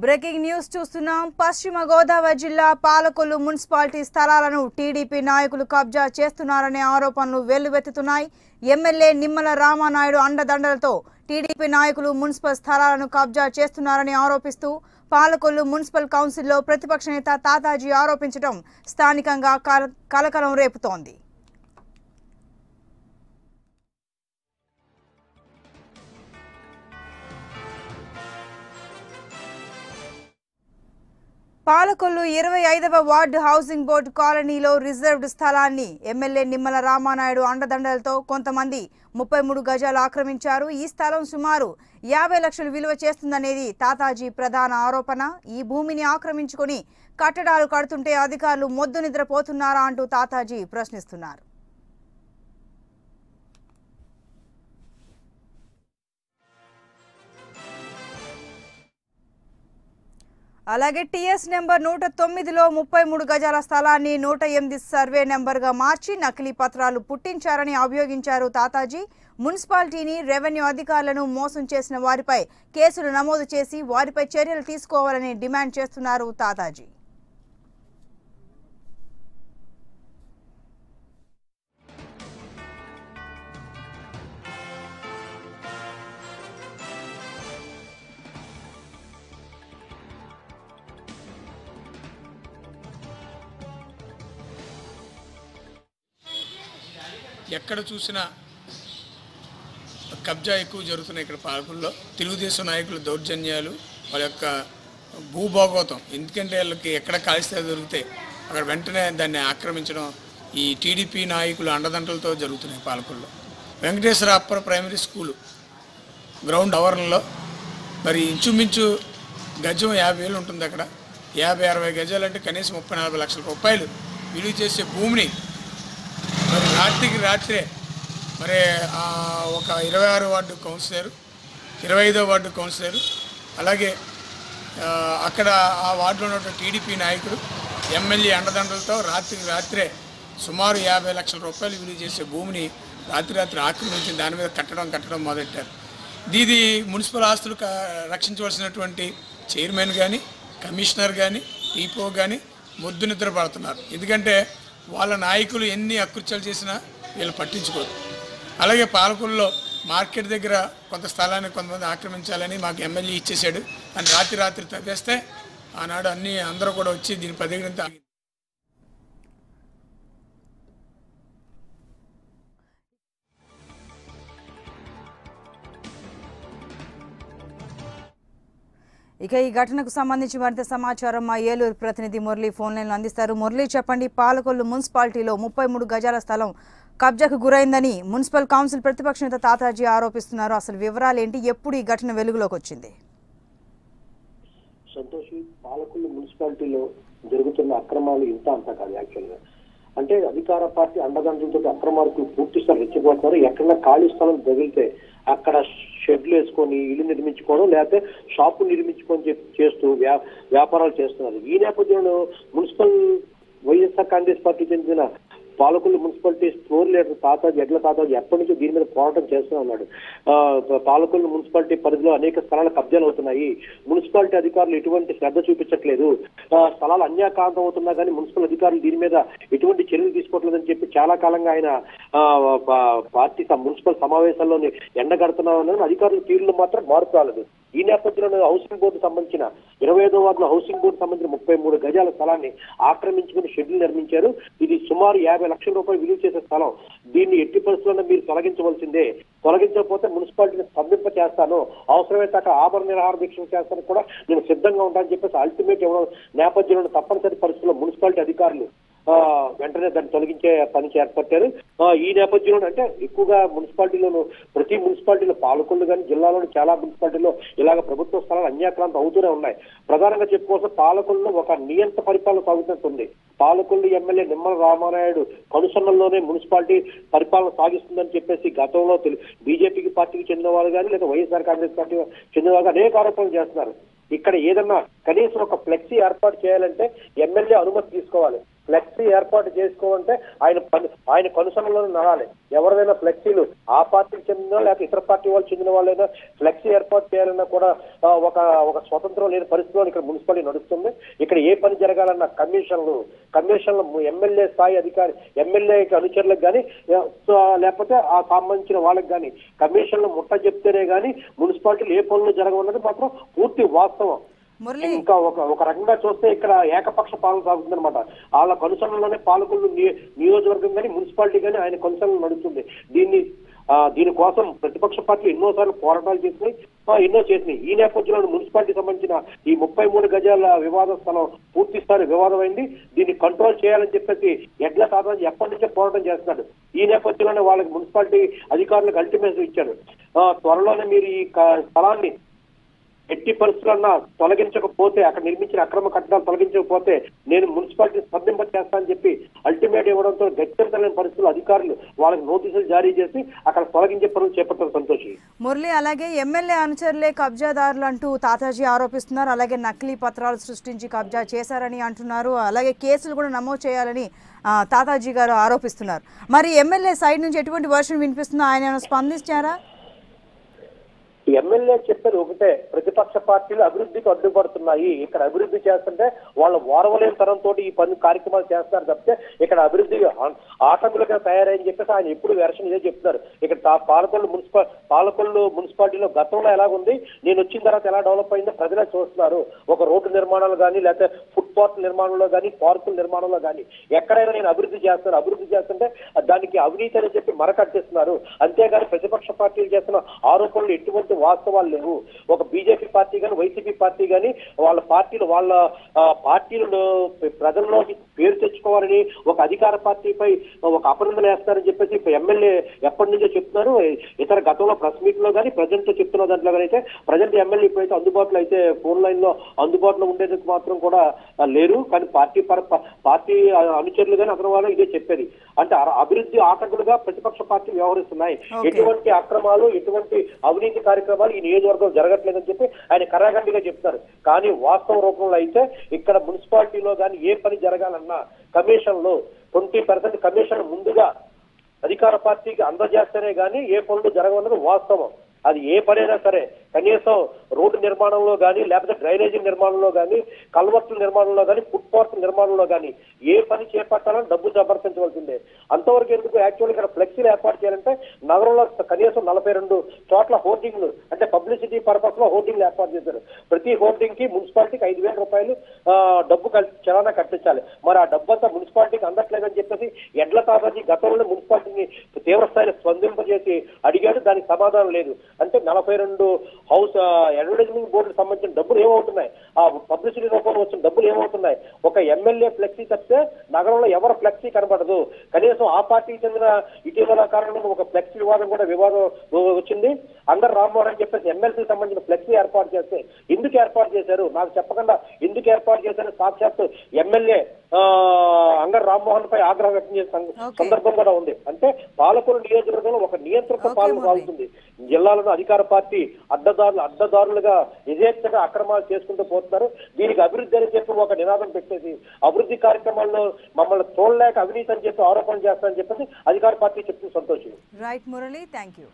Breaking news చూస్తున్నాం. పశ్చిమ గోదావరి జిల్లా పాలకొల్లు మున్సిపాలిటీ స్థలాలను టీడీపీ నాయకులు కబ్జా చేస్తున్నారనే ఆరోపణలు వెల్లువెత్తుతున్నాయి. ఎమ్మెల్యే నిమ్మల రామానాయుడు అండదండలతో టీడీపీ నాయకులు మున్సిపల్ స్థలాలను కబ్జా చేస్తున్నారని ఆరోపిస్తూ పాలకొల్లు మున్సిపల్ కౌన్సిల్లో ప్రతిపక్ష నేత తాతాజీ ఆరోపించడం స్థానికంగా కలకలం రేపుతోంది. పాలకొల్లు 25వ వార్డు హౌసింగ్ బోర్డు కాలనీలో రిజర్వ్డ్ స్థలాన్ని ఎమ్మెల్యే నిమ్మల రామానాయుడు అండదండలతో కొంతమంది 33 గజాలు ఆక్రమించారు. ఈ స్థలం సుమారు 50 లక్షలు విలువ చేస్తుందనేది తాతాజీ ప్రధాన ఆరోపణ. ఈ భూమిని ఆక్రమించుకొని కట్టడాలు కడుతుంటే అధికారులు మొద్దు నిద్రపోతున్నారా అంటూ తాతాజీ ప్రశ్నిస్తున్నారు. అలాగే టీఎస్ నెంబర్ 109లో 33 గజాల స్థలాన్ని 108 సర్వే నెంబర్గా మార్చి నకిలీ పత్రాలు పుట్టించారని అభియోగించారు తాతాజీ. మున్సిపాలిటీని, రెవెన్యూ అధికారులను మోసం చేసిన వారిపై కేసులు నమోదు చేసి వారిపై చర్యలు తీసుకోవాలని డిమాండ్ చేస్తున్నారు తాతాజీ. ఎక్కడ చూసినా కబ్జా ఎక్కువ జరుగుతున్నాయి. ఇక్కడ పాలకుల్లో తెలుగుదేశం నాయకుల దౌర్జన్యాలు, వాళ్ళ యొక్క భూభాగోతం. ఎందుకంటే వాళ్ళకి ఎక్కడ కాల్స్తే దొరికితే అక్కడ వెంటనే దాన్ని ఆక్రమించడం ఈ టీడీపీ నాయకులు అండదండలతో జరుగుతున్నాయి. పాలకుల్లో Venkateswara upper primary school ground ఆవరణలో మరి ఇంచుమించు గజం 50,000 ఉంటుంది. అక్కడ 50-60 గజాలు అంటే కనీసం 30-40 లక్షల రూపాయలు విలువ చేసే భూమిని మరి రాత్రికి రాత్రే మరి ఒక 26వ వార్డు కౌన్సిలర్, 25వ వార్డు కౌన్సిలర్, అలాగే అక్కడ ఆ వార్డులో ఉన్న టీడీపీ నాయకులు ఎమ్మెల్యే అండదండలతో రాత్రికి రాత్రే సుమారు 50 లక్షల రూపాయలు విలువ చేసే భూమిని రాత్రి ఆక్రమించి దాని మీద కట్టడం మొదలెట్టారు. ఇది మున్సిపల్ ఆస్తులు రక్షించవలసినటువంటి చైర్మన్ కానీ, కమిషనర్ కానీ, టీపో కానీ మొద్దు నిద్ర పడుతున్నారు. ఎందుకంటే వాళ్ళ నాయకులు ఎన్ని అకృత్యాలు చేసినా వీళ్ళు పట్టించుకోరు. అలాగే పాలకొల్లులో మార్కెట్ దగ్గర కొంత స్థలాన్ని కొంతమంది ఆక్రమించాలని మాకు ఎమ్మెల్యే ఇచ్చేసాడు అని రాత్రి తప్పేస్తే ఆనాడు అందరూ కూడా వచ్చి దీని పదిగినంత. ఇక ఈ ఘటనకు సంబంధించి మరింత సమాచారం మా ఏలూరు ప్రతినిధి మురళి ఫోన్ లైన్లో అందిస్తారు. మురళి, చెప్పండి. పాలకొల్లు మున్సిపాలిటీలో 33 గజాల స్థలం కబ్జాకు గురైందని మున్సిపల్ కౌన్సిల్ ప్రతిపక్ష నేత తాతాజీ ఆరోపిస్తున్నారు. అసలు వివరాలు ఏంటి? ఎప్పుడు ఈ ఘటన వెలుగులోకి వచ్చింది? సంతోషి, పాలకొల్లు మున్సిపాలిటీలో జరుగుతున్న అక్రమాలు ఇంత అంతా కాదు. యాక్చువల్గా అంటే అధికార పార్టీ అండదండలతో అక్రమాలకు పూర్తి స్థలం రెచ్చిపోతున్నారు. ఎక్కడన్నా ఖాళీ స్థలం తగిలితే అక్కడ షెడ్లు వేసుకొని ఇల్లు నిర్మించుకోవడం, లేకపోతే షాపు నిర్మించుకొని చేస్తూ వ్యాపారాలు చేస్తున్నారు. ఈ నేపథ్యంలో మున్సిపల్ వైఎస్ఆర్ కాంగ్రెస్ పార్టీ చెందిన Palakollu municipality store leader Tataji ఎప్పటి నుంచో దీని మీద పోరాటం చేస్తూ ఉన్నాడు. పాలకొల్లు మున్సిపాలిటీ పరిధిలో అనేక స్థలాలు కబ్జాలు అవుతున్నాయి, మున్సిపాలిటీ అధికారులు ఎటువంటి శ్రద్ధ చూపించట్లేదు, స్థలాలు అన్యాక్రాంతం అవుతున్నా కానీ మున్సిపల్ అధికారులు దీని మీద ఎటువంటి చర్యలు తీసుకోవట్లేదని చెప్పి చాలా కాలంగా ఆయన పార్టీ మున్సిపల్ సమావేశాల్లోని ఎండగడుతున్నామని అధికారుల తీరులో మాత్రం మార్పు రాలేదు. ఈ నేపథ్యంలో హౌసింగ్ బోర్డు సంబంధించిన 25వ వార్డులో హౌసింగ్ బోర్డు సంబంధించిన 33 గజాల స్థలాన్ని ఆక్రమించుకుని షెడ్లు నిర్మించారు. ఇది సుమారు 50 లక్షల రూపాయలు విలువ చేసే స్థలం. దీన్ని ఎట్టి పరిస్థితుల్లో మీరు తొలగించవలసిందే, తొలగించకపోతే మున్సిపాలిటీని స్తంభింప చేస్తాను, అవసరమైతే అక్కడ ఆభరణ నిరాహార దీక్ష చేస్తాను కూడా నేను సిద్ధంగా ఉంటానని చెప్పేసి అల్టిమేట్ ఇవ్వడం నేపథ్యంలో తప్పనిసరి పరిస్థితుల్లో మున్సిపాలిటీ అధికారులు వెంటనే దాన్ని తొలగించే పనికి ఏర్పట్టారు. ఈ నేపథ్యంలో అంటే ఎక్కువగా ప్రతి మున్సిపాలిటీలో పాలకొల్లు కానీ జిల్లాలోని చాలా మున్సిపాలిటీలో ఇలాగ ప్రభుత్వ స్థలాలు అన్యాక్రాంతం అవుతూనే ఉన్నాయి. ప్రధానంగా చెప్పుకోవాల్సిన పాలకొల్లులో ఒక నియంత పరిపాలన సాగుతుంది. పాలకొల్లు ఎమ్మెల్యే నిమ్మల రామానాయుడు కనుసన్నల్లోనే మున్సిపాలిటీ పరిపాలన సాగిస్తుందని చెప్పేసి గతంలో బీజేపీకి పార్టీకి చెందిన వారు కానీ లేదా వైఎస్ఆర్ కాంగ్రెస్ పార్టీ చెందిన వారు అనేక ఆరోపణలు చేస్తున్నారు. ఇక్కడ ఏదన్నా కనీసం ఒక ఫ్లెక్సీ ఏర్పాటు చేయాలంటే ఎమ్మెల్యే అనుమతి తీసుకోవాలి. ఫ్లెక్సీ ఏర్పాటు చేసుకోవాలంటే ఆయన కనుసనలో నడాలి. ఎవరైనా ఫ్లెక్సీలు ఆ పార్టీకి చెందిన లేకపోతే ఇతర పార్టీ వాళ్ళు చెందిన వాళ్ళైనా ఫ్లెక్సీ ఏర్పాటు చేయాలన్నా కూడా ఒక స్వతంత్రం లేని పరిస్థితిలో ఇక్కడ మున్సిపాలిటీ నడుస్తుంది. ఇక్కడ ఏ పని జరగాలన్న కమిషన్లు ఎమ్మెల్యే స్థాయి అధికారి ఎమ్మెల్యేకి అనుచరులకు కానీ లేకపోతే ఆ సంబంధించిన వాళ్ళకి కానీ కమిషన్లు ముట్ట చెప్తేనే కానీ మున్సిపాలిటీలు ఏ పనులు జరగవన్నది మాత్రం పూర్తి వాస్తవం. ఇంకా ఒక రకంగా చూస్తే ఇక్కడ ఏకపక్ష పాలన సాగుతుందన్నమాట. వాళ్ళ కనుసనలోనే పాలకులు నియోజకవర్గం కానీ మున్సిపాలిటీ కానీ ఆయన కనుసనలు నడుస్తుంది. దీనికోసం ప్రతిపక్ష పార్టీలు ఎన్నోసార్లు పోరాటాలు చేసినాయి, ఎన్నో చేసినాయి. ఈ నేపథ్యంలో మున్సిపాలిటీ సంబంధించిన ఈ 33 గజాల వివాద స్థలం పూర్తి స్థాయి వివాదమైంది. దీన్ని కంట్రోల్ చేయాలని చెప్పేసి ఎడ్ల సాధారణ ఎప్పటి నుంచో పోరాటం చేస్తున్నాడు. ఈ నేపథ్యంలోనే వాళ్ళకి మున్సిపాలిటీ అధికారులకు అల్టిమేటం ఇచ్చాడు. త్వరలోనే మీరు ఈ స్థలాన్ని ఎట్టి పరిస్థితులన్నా తొలగించకపోతే, అక్కడ నిర్మించిన అక్రమ కట్టడాలు తొలగించకపోతే నేను మున్సిపాలిటీ స్పందింప చేస్తానని చెప్పి అల్టిమేట్ ఇవ్వడంతో గత్యంతరలేని పరిస్థితులు అధికారులు వాళ్ళకి నోటీసులు జారీ చేసి అక్కడ తొలగించే పనులు చేపట్టారు. సంతోషి మురళి, అలాగే ఎమ్మెల్యే అనుచరులే కబ్జాదారులు అంటూ తాతాజీ ఆరోపిస్తున్నారు. అలాగే నకిలీ పత్రాలు సృష్టించి కబ్జా చేశారని అంటున్నారు. అలాగే కేసులు కూడా నమోదు చేయాలని తాతాజీ గారు ఆరోపిస్తున్నారు. మరి ఎమ్మెల్యే సైడ్ నుంచి ఎటువంటి వర్షన్ వినిపిస్తుందో ఆయన ఏమైనా స్పందించారా? ఎమ్మెల్యే చెప్పేది ఒకటే, ప్రతిపక్ష పార్టీలు అభివృద్ధికి అడ్డుపడుతున్నాయి. ఇక్కడ అభివృద్ధి చేస్తుంటే వాళ్ళ ఓర్వలేని తరంతో ఈ పని కార్యక్రమాలు చేస్తున్నారు తప్పితే ఇక్కడ అభివృద్ధి ఆటంకులుగా తయారని చెప్పేసి ఆయన ఎప్పుడు వెర్షన్ ఇదే చెప్తున్నారు. ఇక్కడ పాలకొల్లు మున్సిపాలిటీలో గతంలో ఎలాగుంది, నేను వచ్చిన తర్వాత ఎలా డెవలప్ అయిందో ప్రజలే చూస్తున్నారు. ఒక రోడ్డు నిర్మాణాలు కానీ లేకపోతే ఫుట్పాత్ నిర్మాణంలో కానీ పార్కుల నిర్మాణంలో కానీ ఎక్కడైనా నేను అభివృద్ధి చేస్తుంటే దానికి అవినీతి అని చెప్పి మరకట్టిస్తున్నారు. అంతేగాని ప్రతిపక్ష పార్టీలు చేస్తున్న ఆరోపణలు ఎటువంటి వాస్తవాలు లేవు. ఒక బీజేపీ పార్టీ కానీ వైసీపీ పార్టీ కానీ వాళ్ళ పార్టీలను ప్రజల్లోకి పేరు తెచ్చుకోవాలని ఒక అధికార పార్టీపై ఒక అపనిందలు వేస్తారని చెప్పేసి ఎమ్మెల్యే ఎప్పటి నుంచో చెప్తున్నారు. ఇతర గతంలో ప్రెస్ మీట్ లో కానీ ప్రజెంట్ చెప్తున్న దాంట్లో కానీ అయితే ప్రజెంట్ ఎమ్మెల్యే ఇప్పుడైతే అందుబాటులో అయితే ఫోన్ లైన్ లో అందుబాటులో ఉండేందుకు మాత్రం కూడా లేరు. కానీ పార్టీ అనుచరులు కానీ అతని వాళ్ళు ఇదే చెప్పేది. అంటే అభివృద్ధి ఆటంకులుగా ప్రతిపక్ష పార్టీలు వ్యవహరిస్తున్నాయి. ఎటువంటి అక్రమాలు ఎటువంటి అవినీతి కార్యక్రమాలు ఈ నియోజకవర్గం జరగట్లేదని చెప్పి ఆయన కరాఖండిగా చెప్తారు. కానీ వాస్తవ రూపంలో అయితే ఇక్కడ మున్సిపాలిటీలో కానీ ఏ పని జరగాలన్నా కమిషన్లు 20% కమిషన్ ముందుగా అధికార పార్టీకి అందజేస్తేనే కానీ ఏ పనులు జరగవన్నది వాస్తవం. అది ఏ పనైనా సరే కనీసం రోడ్డు నిర్మాణంలో కానీ లేకపోతే డ్రైనేజీ నిర్మాణంలో కానీ కల్వర్టుల నిర్మాణంలో కానీ ఫుట్పాత్ నిర్మాణంలో కానీ ఏ పని చేపట్టాలని డబ్బు సమర్పించవలసిందే. అంతవరకు ఎందుకు యాక్చువల్ ఇక్కడ ఫ్లెక్సీలు ఏర్పాటు చేయాలంటే నగరంలో కనీసం 42 చోట్ల హోర్డింగ్లు అంటే పబ్లిసిటీ పర్పస్ లో హోర్డింగ్లు ఏర్పాటు చేశారు. ప్రతి హోర్డింగ్ కి మున్సిపాలిటీకి 5,000 రూపాయలు డబ్బు చలానా కట్టించాలి. మరి ఆ డబ్బు అంతా మున్సిపాలిటీకి అందట్లేదని చెప్పేసి ఎడ్ల తాతాజీ గతంలో మున్సిపాలిటీని తీవ్ర స్థాయిలో స్పందింపజేసి అడిగాడు. దానికి సమాధానం లేదు. అంటే 42 హౌస్ అడ్వర్టైజ్మెంట్ బోర్డుకు సంబంధించిన డబ్బులు ఏమవుతున్నాయి, ఆ పబ్లిసిటీ రూపంలో వచ్చిన డబ్బులు ఏమవుతున్నాయి? ఒక ఎమ్మెల్యే ఫ్లెక్సీ తప్పితే నగరంలో ఎవరు ఫ్లెక్సీ కనబడదు. కనీసం ఆ పార్టీకి చెందిన ఇటీవల కారణంగా ఒక ఫ్లెక్సీ వివాదం వచ్చింది. అంగర్ రామ్మోహన్ అని చెప్పేసి ఎమ్మెల్సీ సంబంధించిన ఫ్లెక్సీ ఏర్పాటు చేస్తే ఎందుకు ఏర్పాటు చేశారు నాకు చెప్పకుండా ఎందుకు ఏర్పాటు చేశారు సాక్షాత్తు ఎమ్మెల్యే అంగర్ రామ్మోహన్ పై ఆగ్రహం వ్యక్తం చేసే సందర్భం కూడా ఉంది. అంటే పాలకొల్లు నియోజకవర్గంలో ఒక నియంత్రిత పాలన సాగుతుంది. జిల్లాలను అధికార పార్టీ అడ్డదారులుగా యథేచ్ఛగా అక్రమాలు చేసుకుంటూ పోతున్నారు. దీనికి అభివృద్ధి అని చెప్పి ఒక నినాదం పెట్టేసి అభివృద్ధి కార్యక్రమాల్లో మమ్మల్ని చూడలేక అవినీతి అని చెప్పి ఆరోపణలు చేస్తారని చెప్పేసి అధికార పార్టీ చెప్తుంది. సంతోషం. Right Murali, thank you.